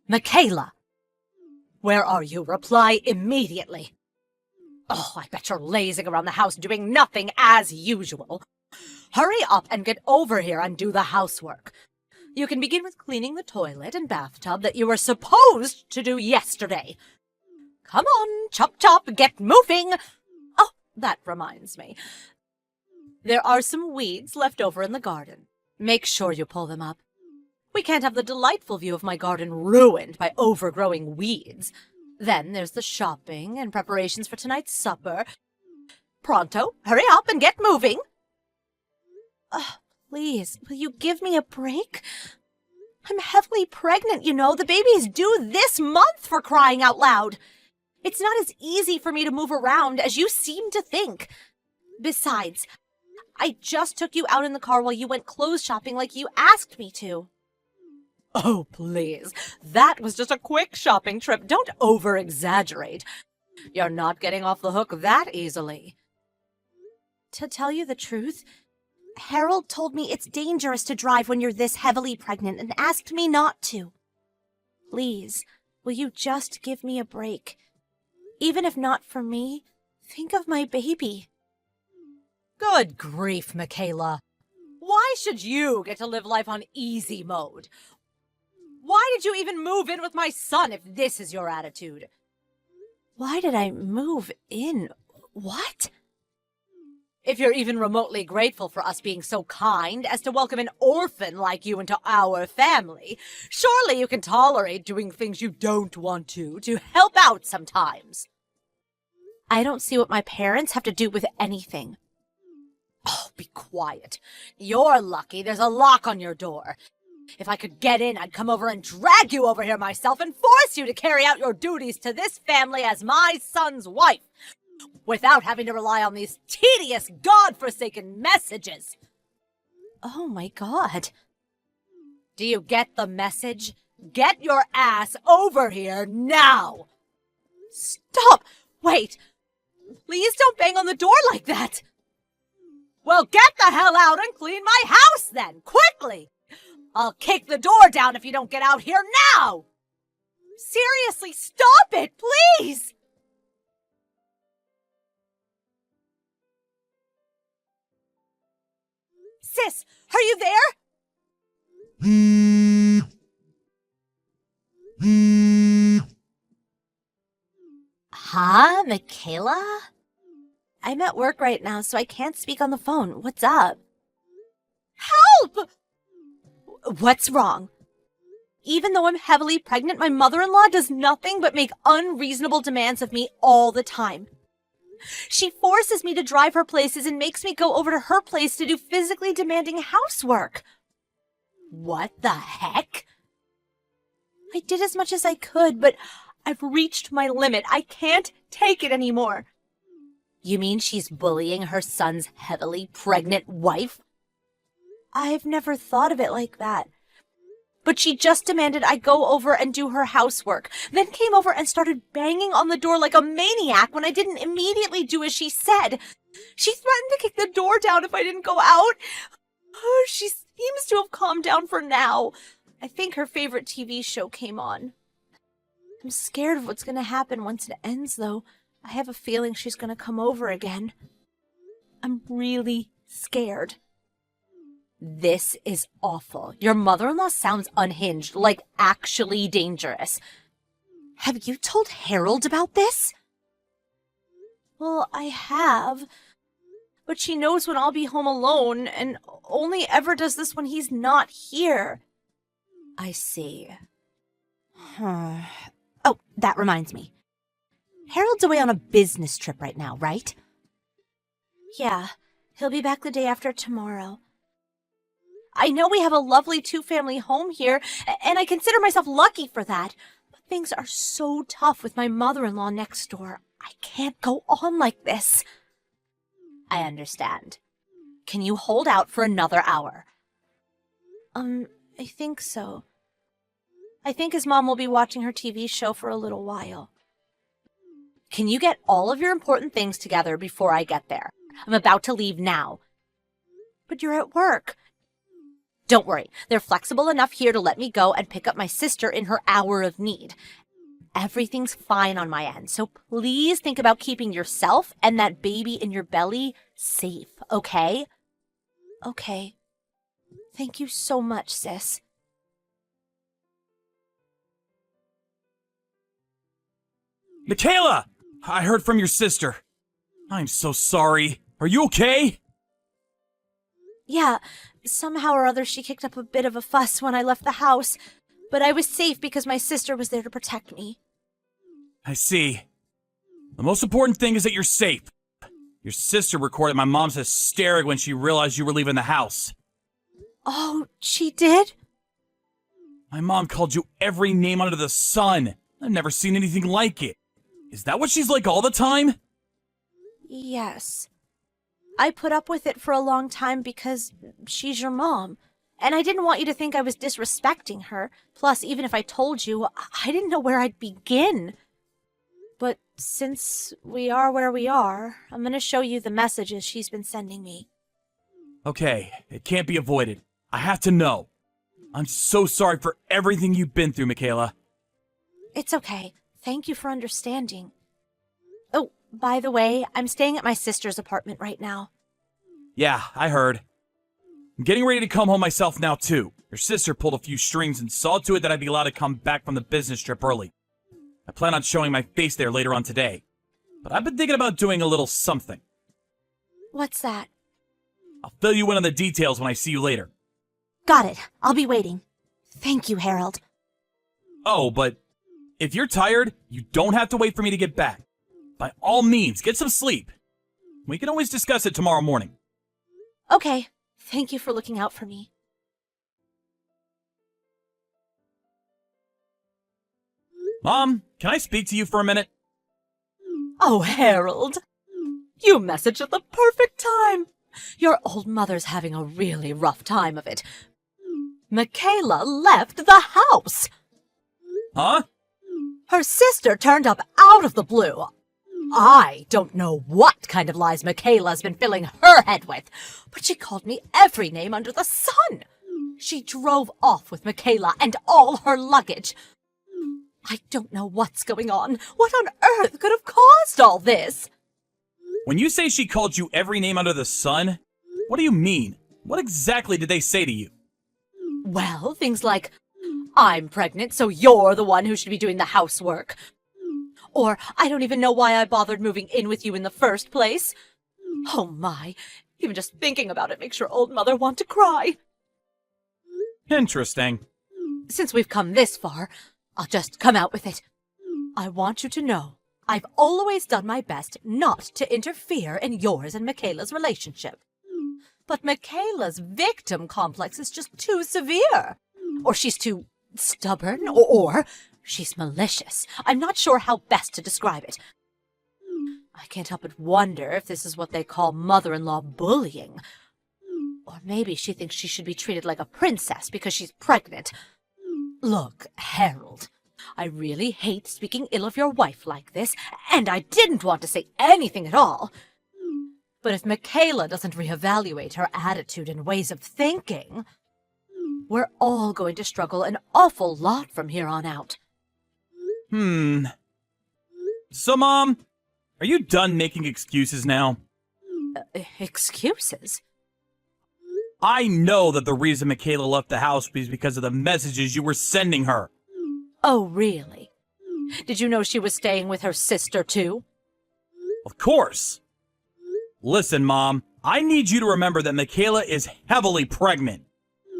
Michaela! Where are you? Reply immediately. Oh, I bet you're lazing around the house doing nothing as usual. Hurry up and get over here and do the housework. You can begin with cleaning the toilet and bathtub that you were supposed to do yesterday. Come on, chop chop, get moving. Oh, that reminds me. There are some weeds left over in the garden. Make sure you pull them up. We can't have the delightful view of my garden ruined by overgrowing weeds. Then there's the shopping and preparations for tonight's supper. Pronto, hurry up and get moving. Please, will you give me a break? I'm heavily pregnant, you know. The baby's due this month, for crying out loud. It's not as easy for me to move around as you seem to think. Besides, I just took you out in the car while you went clothes shopping like you asked me to. Oh, please. That was just a quick shopping trip. Don't over-exaggerate. You're not getting off the hook that easily. To tell you the truth, Harold told me it's dangerous to drive when you're this heavily pregnant and asked me not to. Please, will you just give me a break? Even if not for me, think of my baby. Good grief, Michaela. Why should you get to live life on easy mode? Why did you even move in with my son if this is your attitude? Why did I move in? What? If you're even remotely grateful for us being so kind as to welcome an orphan like you into our family, surely you can tolerate doing things you don't want to help out sometimes. I don't see what my parents have to do with anything. Oh, be quiet. You're lucky there's a lock on your door. If I could get in, I'd come over and drag you over here myself and force you to carry out your duties to this family as my son's wife, without having to rely on these tedious, God-forsaken messages. Oh my God. Do you get the message? Get your ass over here now! Stop! Wait! Please don't bang on the door like that! Well, get the hell out and clean my house then, quickly! I'll kick the door down if you don't get out here now! Seriously, stop it, please! Sis, are you there? Huh, Michaela? I'm at work right now, so I can't speak on the phone. What's up? Help! What's wrong? Even though I'm heavily pregnant, my mother-in-law does nothing but make unreasonable demands of me all the time. She forces me to drive her places and makes me go over to her place to do physically demanding housework. What the heck? I did as much as I could, but I've reached my limit. I can't take it anymore. You mean she's bullying her son's heavily pregnant wife? I've never thought of it like that. But she just demanded I go over and do her housework, then came over and started banging on the door like a maniac when I didn't immediately do as she said. She threatened to kick the door down if I didn't go out. She seems to have calmed down for now. I think her favorite TV show came on. I'm scared of what's going to happen once it ends, though. I have a feeling she's going to come over again. I'm really scared. This is awful. Your mother-in-law sounds unhinged, like actually dangerous. Have you told Harold about this? Well, I have. But she knows when I'll be home alone, and only ever does this when he's not here. I see. Oh, that reminds me. Harold's away on a business trip right now, right? Yeah, he'll be back the day after tomorrow. I know we have a lovely two-family home here, and I consider myself lucky for that. But things are so tough with my mother-in-law next door. I can't go on like this. I understand. Can you hold out for another hour? I think so. I think his mom will be watching her TV show for a little while. Can you get all of your important things together before I get there? I'm about to leave now. But you're at work. Don't worry, they're flexible enough here to let me go and pick up my sister in her hour of need. Everything's fine on my end, so please think about keeping yourself and that baby in your belly safe, okay? Okay. Thank you so much, sis. Michaela! I heard from your sister. I'm so sorry. Are you okay? Yeah, somehow or other she kicked up a bit of a fuss when I left the house, but I was safe because my sister was there to protect me. I see. The most important thing is that you're safe. Your sister recorded my mom's hysteric when she realized you were leaving the house. Oh, she did? My mom called you every name under the sun. I've never seen anything like it. Is that what she's like all the time? Yes. I put up with it for a long time because she's your mom. And I didn't want you to think I was disrespecting her. Plus, even if I told you, I didn't know where I'd begin. But since we are where we are, I'm going to show you the messages she's been sending me. Okay, it can't be avoided. I have to know. I'm so sorry for everything you've been through, Michaela. It's okay. Thank you for understanding. Oh, by the way, I'm staying at my sister's apartment right now. Yeah, I heard. I'm getting ready to come home myself now, too. Your sister pulled a few strings and saw to it that I'd be allowed to come back from the business trip early. I plan on showing my face there later on today. But I've been thinking about doing a little something. What's that? I'll fill you in on the details when I see you later. Got it. I'll be waiting. Thank you, Harold. Oh, but if you're tired, you don't have to wait for me to get back. By all means, get some sleep. We can always discuss it tomorrow morning. Okay. Thank you for looking out for me. Mom, can I speak to you for a minute? Oh, Harold. You messaged at the perfect time. Your old mother's having a really rough time of it. Michaela left the house. Huh? Her sister turned up out of the blue. I don't know what kind of lies Michaela's been filling her head with, but she called me every name under the sun. She drove off with Michaela and all her luggage. I don't know what's going on. What on earth could have caused all this? When you say she called you every name under the sun, what do you mean? What exactly did they say to you? Well, things like, I'm pregnant, so you're the one who should be doing the housework. Or, I don't even know why I bothered moving in with you in the first place. Oh my, even just thinking about it makes your old mother want to cry. Interesting. Since we've come this far, I'll just come out with it. I want you to know, I've always done my best not to interfere in yours and Michaela's relationship. But Michaela's victim complex is just too severe. Or she's too stubborn, or she's malicious. I'm not sure how best to describe it. I can't help but wonder if this is what they call mother-in-law bullying. Or maybe she thinks she should be treated like a princess because she's pregnant. Look, Harold, I really hate speaking ill of your wife like this, and I didn't want to say anything at all. But if Michaela doesn't reevaluate her attitude and ways of thinking, we're all going to struggle an awful lot from here on out. So, Mom, are you done making excuses now? Excuses? I know that the reason Michaela left the house was because of the messages you were sending her. Oh, really? Did you know she was staying with her sister, too? Of course. Listen, Mom, I need you to remember that Michaela is heavily pregnant.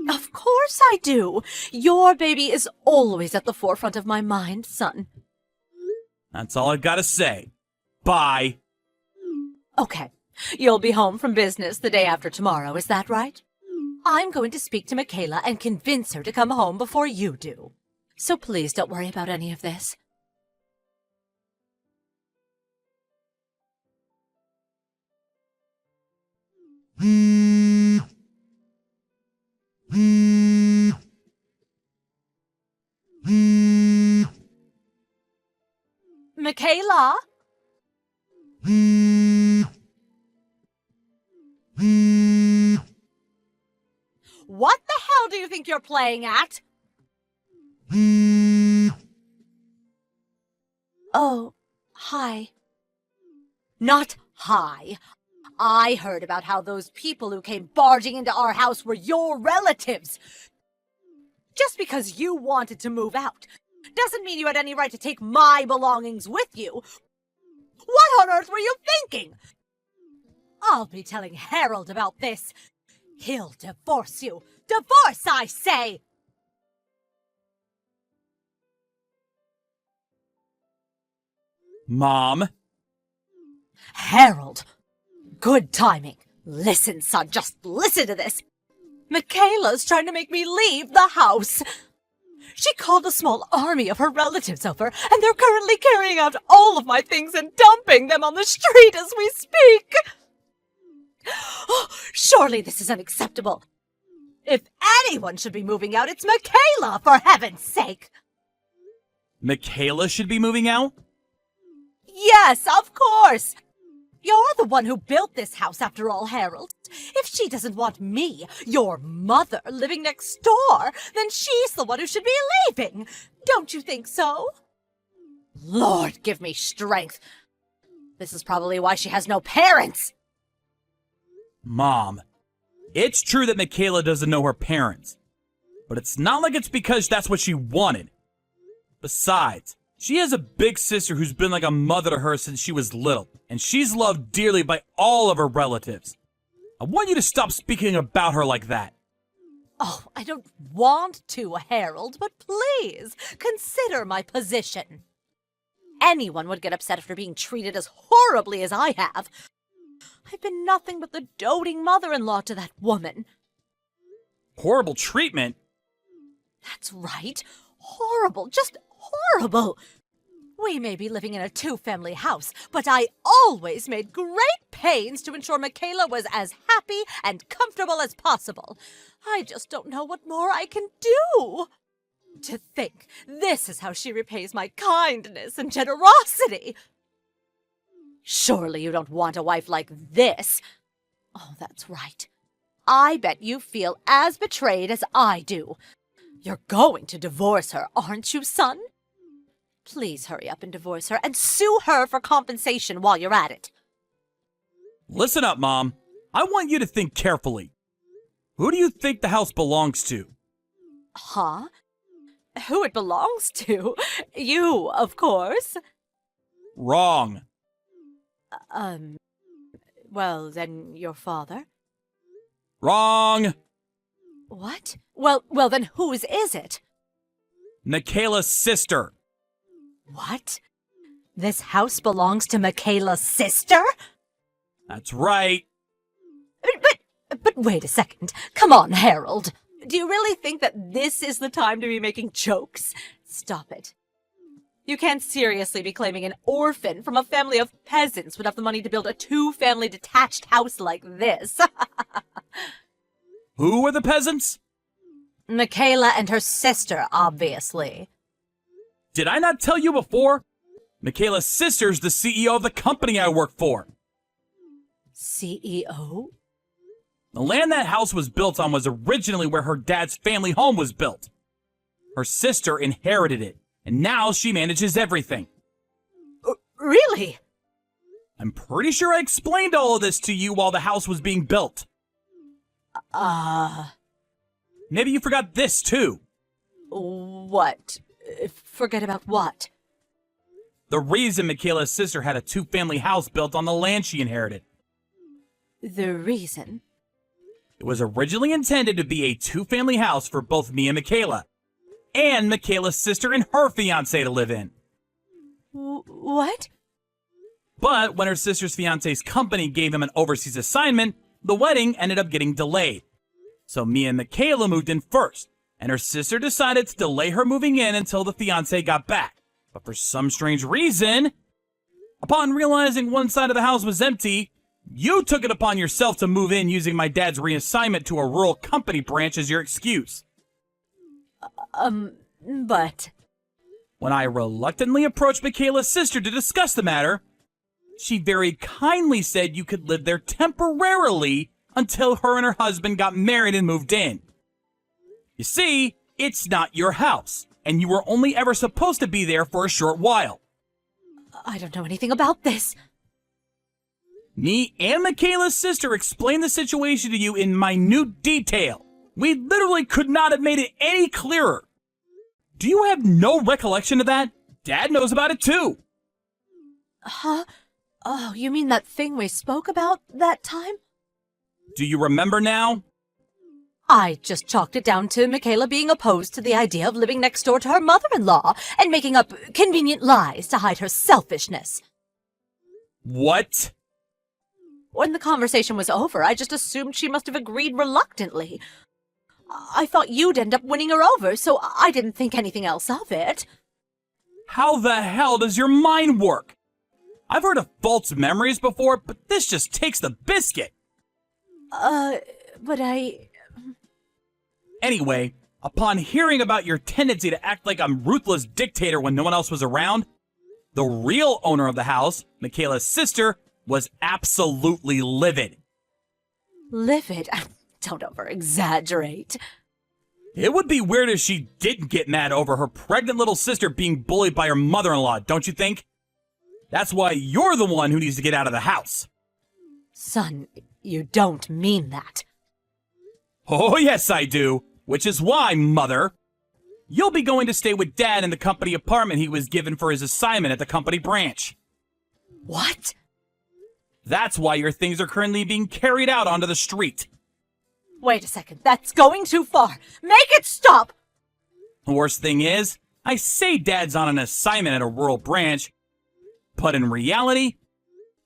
Of course I do. Your baby is always at the forefront of my mind, son. That's all I've got to say. Bye. Okay. You'll be home from business the day after tomorrow, is that right? I'm going to speak to Michaela and convince her to come home before you do. So please don't worry about any of this. Michaela? What the hell think you're playing at? Oh, hi. Not hi. I heard about how those people who came barging into our house were your relatives. Just because you wanted to move out doesn't mean you had any right to take my belongings with you. What on earth were you thinking? I'll be telling Harold about this. He'll divorce you. Divorce, I say! Mom? Harold! Good timing. Listen, son, just listen to this. Michaela's trying to make me leave the house. She called a small army of her relatives over, and they're currently carrying out all of my things and dumping them on the street as we speak. Oh, surely this is unacceptable. If anyone should be moving out, it's Michaela, for heaven's sake. Michaela should be moving out? Yes, of course. You're the one who built this house, after all, Harold. If she doesn't want me, your mother, living next door, then she's the one who should be leaving. Don't you think so? Lord, give me strength. This is probably why she has no parents. Mom, it's true that Michaela doesn't know her parents, but it's not like it's because that's what she wanted. Besides, she has a big sister who's been like a mother to her since she was little, and she's loved dearly by all of her relatives. I want you to stop speaking about her like that. Oh, I don't want to, Harold, but please, consider my position. Anyone would get upset after being treated as horribly as I have. I've been nothing but the doting mother-in-law to that woman. Horrible treatment? That's right. Horrible, just horrible. We may be living in a two-family house, but I always made great pains to ensure Michaela was as happy and comfortable as possible. I just don't know what more I can do. To think, this is how she repays my kindness and generosity. Surely you don't want a wife like this. Oh, that's right. I bet you feel as betrayed as I do. You're going to divorce her, aren't you, son? Please hurry up and divorce her and sue her for compensation while you're at it. Listen up, Mom. I want you to think carefully. Who do you think the house belongs to? Huh? Who it belongs to? You, of course. Wrong. Well, then your father? Wrong. What? Well, then whose is it? Michaela's sister. What? This house belongs to Michaela's sister? That's right. But wait a second. Come on, Harold. Do you really think that this is the time to be making jokes? Stop it. You can't seriously be claiming an orphan from a family of peasants would have the money to build a two-family detached house like this. Who were the peasants? Michaela and her sister, obviously. Did I not tell you before? Michaela's sister's the CEO of the company I work for. CEO? The land that house was built on was originally where her dad's family home was built. Her sister inherited it, and now she manages everything. Really? I'm pretty sure I explained all of this to you while the house was being built. Maybe you forgot this too. What? Forget about what? The reason Michaela's sister had a two-family house built on the land she inherited. The reason? It was originally intended to be a two-family house for both me and Michaela, and Michaela's sister and her fiancé to live in. What? But when her sister's fiancé's company gave him an overseas assignment, the wedding ended up getting delayed. So me and Michaela moved in first, and her sister decided to delay her moving in until the fiancé got back. But for some strange reason, upon realizing one side of the house was empty, you took it upon yourself to move in using my dad's reassignment to a rural company branch as your excuse. But... When I reluctantly approached Michaela's sister to discuss the matter, she very kindly said you could live there temporarily until her and her husband got married and moved in. You see, it's not your house, and you were only ever supposed to be there for a short while. I don't know anything about this. Me and Michaela's sister explained the situation to you in minute detail. We literally could not have made it any clearer. Do you have no recollection of that? Dad knows about it too. Huh? Oh, you mean that thing we spoke about that time? Do you remember now? I just chalked it down to Michaela being opposed to the idea of living next door to her mother-in-law and making up convenient lies to hide her selfishness. What? When the conversation was over, I just assumed she must have agreed reluctantly. I thought you'd end up winning her over, so I didn't think anything else of it. How the hell does your mind work? I've heard of false memories before, but this just takes the biscuit. But I... Anyway, upon hearing about your tendency to act like a ruthless dictator when no one else was around, the real owner of the house, Michaela's sister, was absolutely livid. Livid? Don't over-exaggerate. It would be weird if she didn't get mad over her pregnant little sister being bullied by her mother-in-law, don't you think? That's why you're the one who needs to get out of the house. Son, you don't mean that. Oh, yes, I do. Which is why, Mother, you'll be going to stay with Dad in the company apartment he was given for his assignment at the company branch. What? That's why your things are currently being carried out onto the street. Wait a second, that's going too far. Make it stop! The worst thing is, I say Dad's on an assignment at a rural branch, but in reality,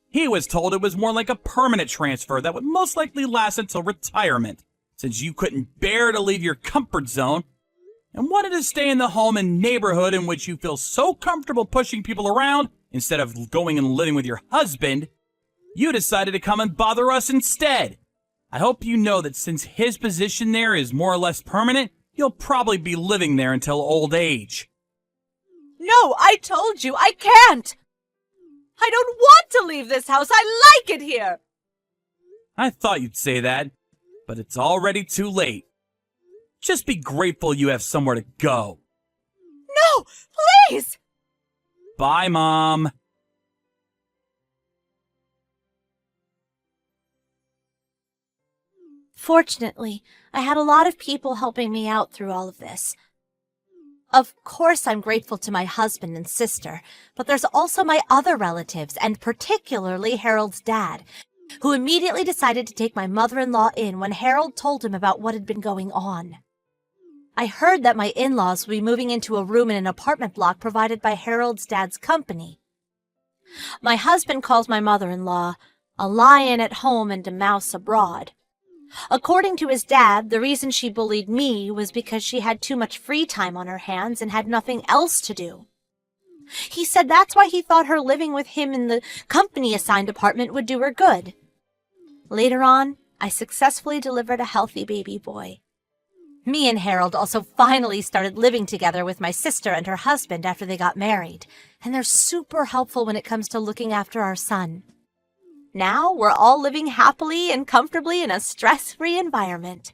he was told it was more like a permanent transfer that would most likely last until retirement, since you couldn't bear to leave your comfort zone and wanted to stay in the home and neighborhood in which you feel so comfortable pushing people around instead of going and living with your husband. You decided to come and bother us instead. I hope you know that since his position there is more or less permanent, you'll probably be living there until old age. No, I told you, I can't! I don't want to leave this house, I like it here! I thought you'd say that, but it's already too late. Just be grateful you have somewhere to go. No, please! Bye, Mom. Fortunately, I had a lot of people helping me out through all of this. Of course, I'm grateful to my husband and sister, but there's also my other relatives, and particularly Harold's dad, who immediately decided to take my mother-in-law in when Harold told him about what had been going on. I heard that my in-laws would be moving into a room in an apartment block provided by Harold's dad's company. My husband calls my mother-in-law a lion at home and a mouse abroad. According to his dad, the reason she bullied me was because she had too much free time on her hands and had nothing else to do. He said that's why he thought her living with him in the company-assigned apartment would do her good. Later on, I successfully delivered a healthy baby boy. Me and Harold also finally started living together with my sister and her husband after they got married, and they're super helpful when it comes to looking after our son. Now we're all living happily and comfortably in a stress-free environment.